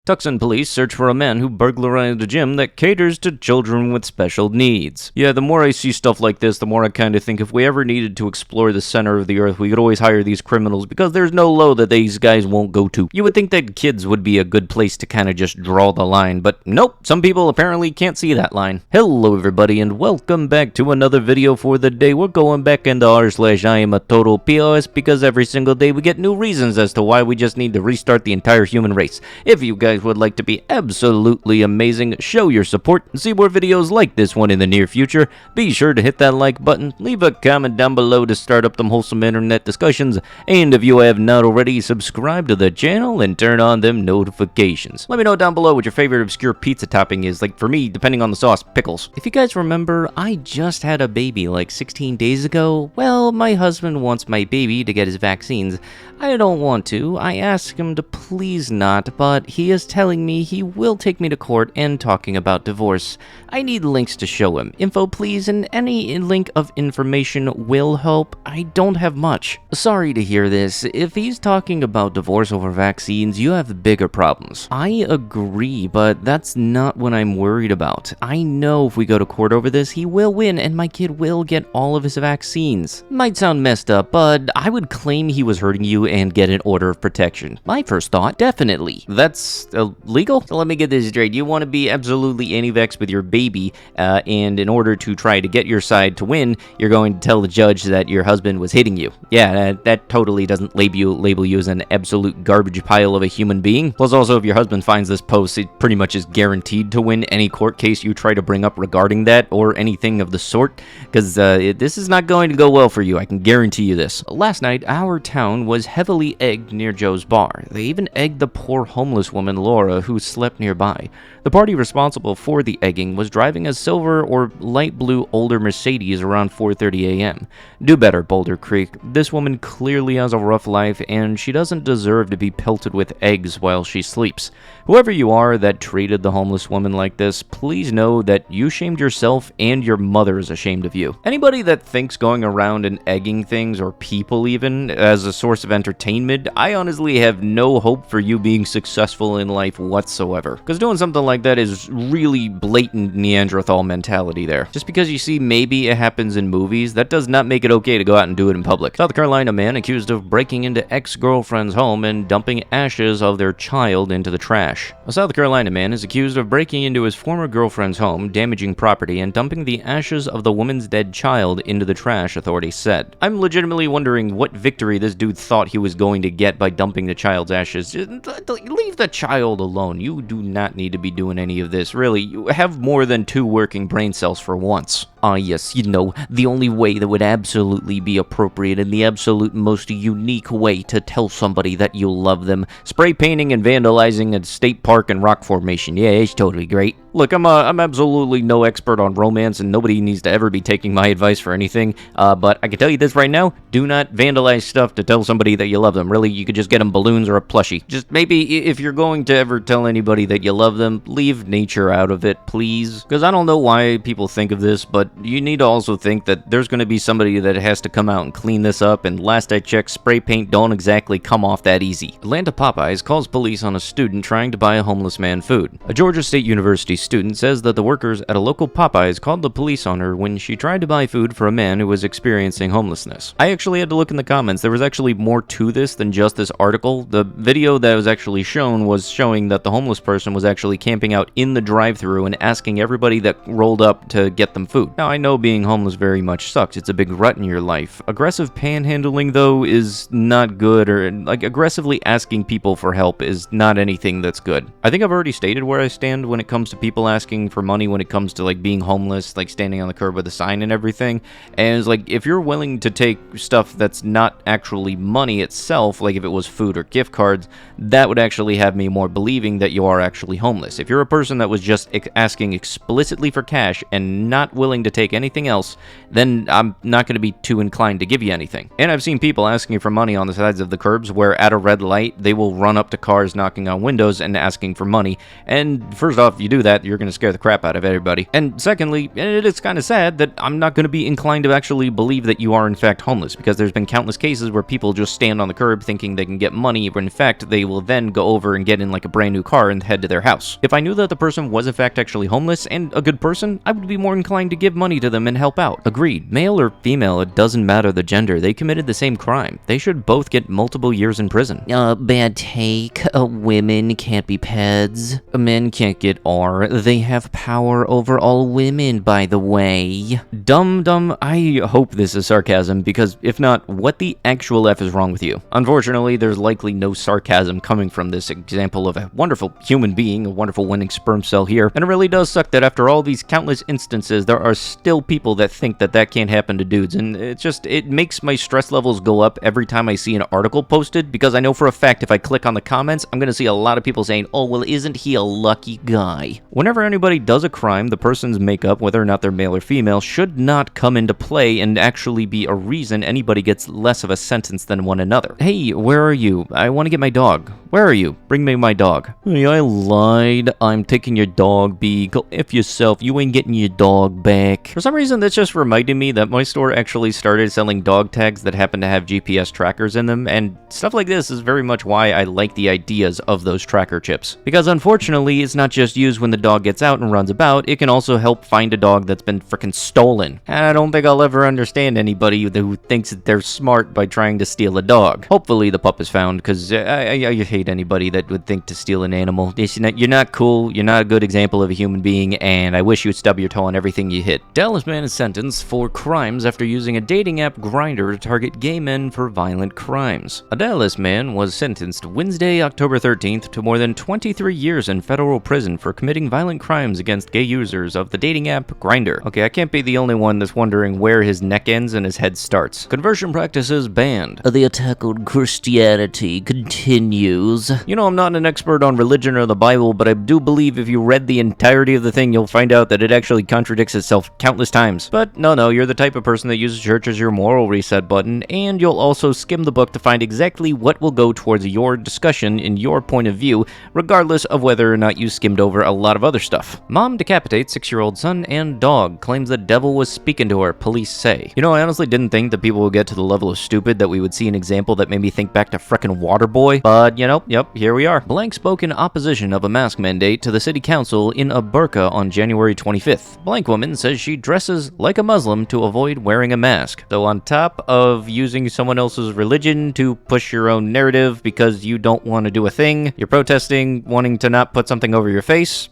Tucson police search for a man who burglarized a gym that caters to children with special needs. Yeah, the more I see stuff like this, the more I kind of think if we ever needed to explore the center of the earth, we could always hire these criminals because there's no low that these guys won't go to. You would think that kids would be a good place to kind of just draw the line, but nope, some people apparently can't see that line. Hello everybody and welcome back to another video for the day. We're going back into r/iamatotalPOS because every single day we get new reasons as to why we just need to restart the entire human race. If you guys would like to be absolutely amazing, show your support, and see more videos like this one in the near future, be sure to hit that like button, leave a comment down below to start up them wholesome internet discussions, and if you have not already, subscribe to the channel and turn on them notifications. Let me know down below what your favorite obscure pizza topping is. Like for me, depending on the sauce, pickles. If you guys remember, I just had a baby like 16 days ago. Well, my husband wants my baby to get his vaccines. I don't want to. I asked him to please not, but he is telling me he will take me to court and talking about divorce. I need links to show him. Info please, and any link of information will help. I don't have much. Sorry to hear this. If he's talking about divorce over vaccines, you have bigger problems. I agree, but that's not what I'm worried about. I know if we go to court over this, he will win and my kid will get all of his vaccines. Might sound messed up, but I would claim he was hurting you and get an order of protection. My first thought, definitely. That's illegal? So let me get this straight. You want to be absolutely anti-vax with your baby, and in order to try to get your side to win, you're going to tell the judge that your husband was hitting you. Yeah, that totally doesn't label you as an absolute garbage pile of a human being. Plus also, if your husband finds this post, it pretty much is guaranteed to win any court case you try to bring up regarding that or anything of the sort, because this is not going to go well for you. I can guarantee you this. Last night, our town was heavily egged near Joe's bar. They even egged the poor homeless woman Laura who slept nearby. The party responsible for the egging was driving a silver or light blue older Mercedes around 4:30 a.m. Do better, Boulder Creek. This woman clearly has a rough life and she doesn't deserve to be pelted with eggs while she sleeps. Whoever you are that treated the homeless woman like this, please know that you shamed yourself and your mother is ashamed of you. Anybody that thinks going around and egging things, or people even, as a source of entertainment, I honestly have no hope for you being successful in life whatsoever. Because doing something like that is really blatant Neanderthal mentality there. Just because you see maybe it happens in movies, that does not make it okay to go out and do it in public. South Carolina man accused of breaking into ex-girlfriend's home and dumping ashes of their child into the trash. A South Carolina man is accused of breaking into his former girlfriend's home, damaging property, and dumping the ashes of the woman's dead child into the trash, authorities said. I'm legitimately wondering what victory this dude thought he was going to get by dumping the child's ashes. Just leave the child alone. You do not need to be doing any of this. Really, you have more than 2 working brain cells for once. Yes, you know, the only way that would absolutely be appropriate and the absolute most unique way to tell somebody that you love them. Spray painting and vandalizing a state park and rock formation. Yeah, it's totally great. Look, I'm absolutely no expert on romance, and nobody needs to ever be taking my advice for anything, but I can tell you this right now, do not vandalize stuff to tell somebody that you love them. Really, you could just get them balloons or a plushie. Just maybe, if you're going to ever tell anybody that you love them, leave nature out of it, please. Because I don't know why people think of this, but you need to also think that there's going to be somebody that has to come out and clean this up, and last I checked, spray paint don't exactly come off that easy. Atlanta Popeyes calls police on a student trying to buy a homeless man food. A Georgia State University student says that the workers at a local Popeyes called the police on her when she tried to buy food for a man who was experiencing homelessness. I actually had to look in the comments. There was actually more to this than just this article. The video that was actually shown was showing that the homeless person was actually camping out in the drive-thru and asking everybody that rolled up to get them food. Now, I know being homeless very much sucks. It's a big rut in your life. Aggressive panhandling, though, is not good, or like aggressively asking people for help is not anything that's good. I think I've already stated where I stand when it comes to people asking for money when it comes to like being homeless, like standing on the curb with a sign and everything. And it's like, if you're willing to take stuff that's not actually money itself, like if it was food or gift cards, that would actually have me more believing that you are actually homeless. If you're a person that was just asking explicitly for cash and not willing to to take anything else, then I'm not going to be too inclined to give you anything. And I've seen people asking for money on the sides of the curbs where at a red light, they will run up to cars knocking on windows and asking for money. And first off, if you do that, you're going to scare the crap out of everybody. And secondly, it is kind of sad that I'm not going to be inclined to actually believe that you are in fact homeless, because there's been countless cases where people just stand on the curb thinking they can get money, when in fact they will then go over and get in like a brand new car and head to their house. If I knew that the person was in fact actually homeless and a good person, I would be more inclined to give money to them and help out. Agreed. Male or female, it doesn't matter the gender. They committed the same crime. They should both get multiple years in prison. Bad take. Women can't be peds. Men can't get R. They have power over all women, by the way. Dumb, I hope this is sarcasm, because if not, what the actual F is wrong with you? Unfortunately, there's likely no sarcasm coming from this example of a wonderful human being, a wonderful winning sperm cell here, and it really does suck that after all these countless instances, there are still people that think that that can't happen to dudes, and it makes my stress levels go up every time I see an article posted, because I know for a fact if I click on the comments, I'm gonna see a lot of people saying, oh, well, isn't he a lucky guy? Whenever anybody does a crime, the person's makeup, whether or not they're male or female, should not come into play and actually be a reason anybody gets less of a sentence than one another. Hey, where are you? I want to get my dog. Where are you? Bring me my dog. Hey, I lied. I'm taking your dog, B. Go F yourself. You ain't getting your dog back. For some reason, that's just reminded me that my store actually started selling dog tags that happen to have GPS trackers in them, and stuff like this is very much why I like the ideas of those tracker chips. Because unfortunately, it's not just used when the dog gets out and runs about, it can also help find a dog that's been frickin' stolen. And I don't think I'll ever understand anybody who thinks that they're smart by trying to steal a dog. Hopefully the pup is found, because I hate anybody that would think to steal an animal. You're not cool, you're not a good example of a human being, and I wish you would stub your toe on everything you hit. Dallas man is sentenced for crimes after using a dating app Grindr to target gay men for violent crimes. A Dallas man was sentenced Wednesday, October 13th to more than 23 years in federal prison for committing violent crimes against gay users of the dating app Grindr. Okay, I can't be the only one that's wondering where his neck ends and his head starts. Conversion practices banned. The attack on Christianity continues. You know, I'm not an expert on religion or the Bible, but I do believe if you read the entirety of the thing, you'll find out that it actually contradicts itself countless times. But no, you're the type of person that uses church as your moral reset button, and you'll also skim the book to find exactly what will go towards your discussion in your point of view, regardless of whether or not you skimmed over a lot of other stuff. Mom decapitates 6-year-old son and dog, claims the devil was speaking to her, police say. You know, I honestly didn't think that people would get to the level of stupid that we would see an example that made me think back to frickin' Waterboy, but you know, yep, here we are. Blank spoke in opposition of a mask mandate to the city council in a burqa on January 25th. Blank woman says she dresses like a Muslim to avoid wearing a mask. So on top of using someone else's religion to push your own narrative because you don't want to do a thing, you're protesting wanting to not put something over your face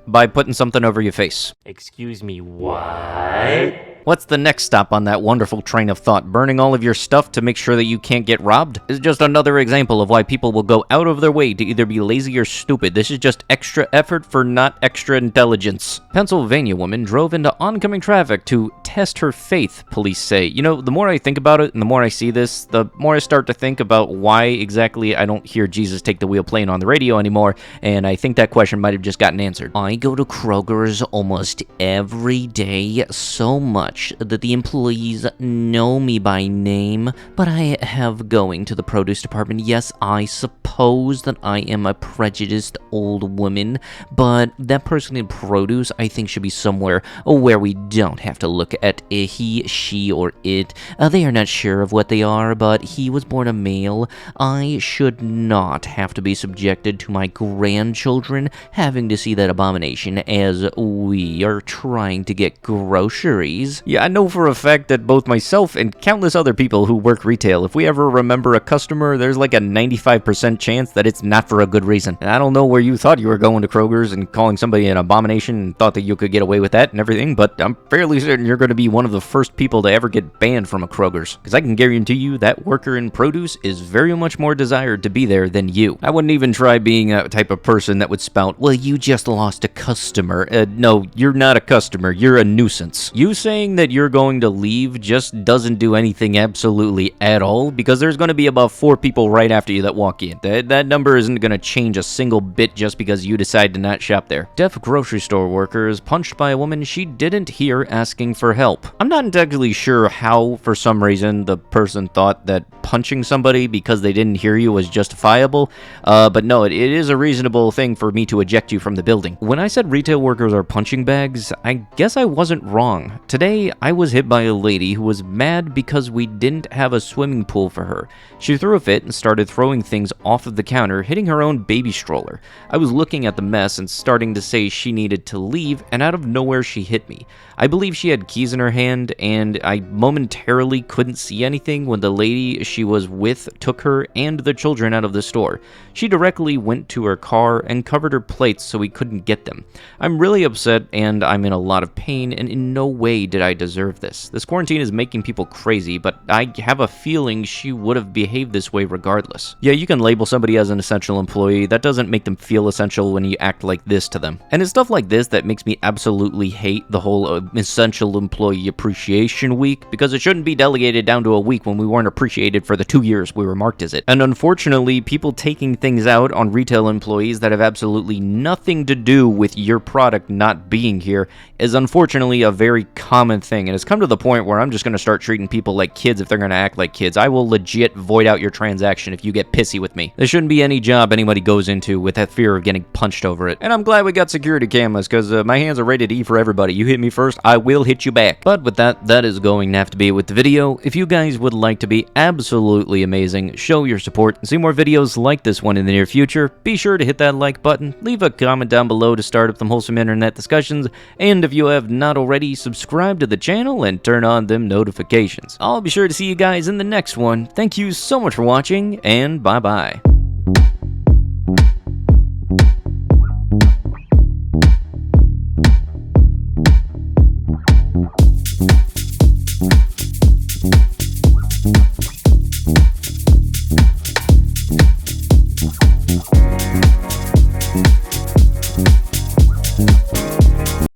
by putting something over your face. Excuse me, what? What's the next stop on that wonderful train of thought? Burning all of your stuff to make sure that you can't get robbed? Is just another example of why people will go out of their way to either be lazy or stupid. This is just extra effort for not extra intelligence. Pennsylvania woman drove into oncoming traffic to test her faith, police say. You know, the more I think about it and the more I see this, the more I start to think about why exactly I don't hear Jesus Take the Wheel playing on the radio anymore, and I think that question might have just gotten answered. I go to Kroger's almost every day, so much that the employees know me by name, but I have going to the produce department. Yes, I suppose that I am a prejudiced old woman, but that person in produce I think should be somewhere where we don't have to look at he, she, or it. They are not sure of what they are, but he was born a male. I should not have to be subjected to my grandchildren having to see that abomination as we are trying to get groceries. Yeah, I know for a fact that both myself and countless other people who work retail, if we ever remember a customer, there's like a 95% chance that it's not for a good reason. And I don't know where you thought you were going to Kroger's and calling somebody an abomination and thought that you could get away with that and everything, but I'm fairly certain you're going to be one of the first people to ever get banned from a Kroger's. Because I can guarantee you that worker in produce is very much more desired to be there than you. I wouldn't even try being a type of person that would spout, well, you just lost a customer. No, you're not a customer. You're a nuisance. You saying assuming that you're going to leave just doesn't do anything absolutely at all, because there's going to be about 4 people right after you that walk in. That number isn't going to change a single bit just because you decide to not shop there. Deaf grocery store worker is punched by a woman she didn't hear asking for help. I'm not entirely sure how, for some reason, the person thought that punching somebody because they didn't hear you was justifiable, but no, it is a reasonable thing for me to eject you from the building. When I said retail workers are punching bags, I guess I wasn't wrong. Today, I was hit by a lady who was mad because we didn't have a swimming pool for her. She threw a fit and started throwing things off of the counter, hitting her own baby stroller. I was looking at the mess and starting to say she needed to leave, and out of nowhere she hit me. I believe she had keys in her hand, and I momentarily couldn't see anything when the lady she was with took her and the children out of the store. She directly went to her car and covered her plates so we couldn't get them. I'm really upset and I'm in a lot of pain, and in no way did I deserve this. This quarantine is making people crazy, but I have a feeling she would have behaved this way regardless. Yeah, you can label somebody as an essential employee. That doesn't make them feel essential when you act like this to them. And it's stuff like this that makes me absolutely hate the whole Essential Employee Appreciation Week, because it shouldn't be delegated down to a week when we weren't appreciated for the 2 years we were marked as it. And unfortunately, people taking things out on retail employees that have absolutely nothing to do with your product not being here is unfortunately a very common thing, and it's come to the point where I'm just going to start treating people like kids if they're going to act like kids. I will legit void out your transaction if you get pissy with me. There shouldn't be any job anybody goes into with that fear of getting punched over it. And I'm glad we got security cameras, because my hands are rated E for everybody. You hit me first, I will hit you back. But with that, that is going to have to be it with the video. If you guys would like to be absolutely amazing, show your support, and see more videos like this one in the near future, be sure to hit that like button, leave a comment down below to start up some wholesome internet discussions, and if you have not already, subscribe to the channel and turn on them notifications. I'll be sure to see you guys in the next one. Thank you so much for watching, and bye-bye.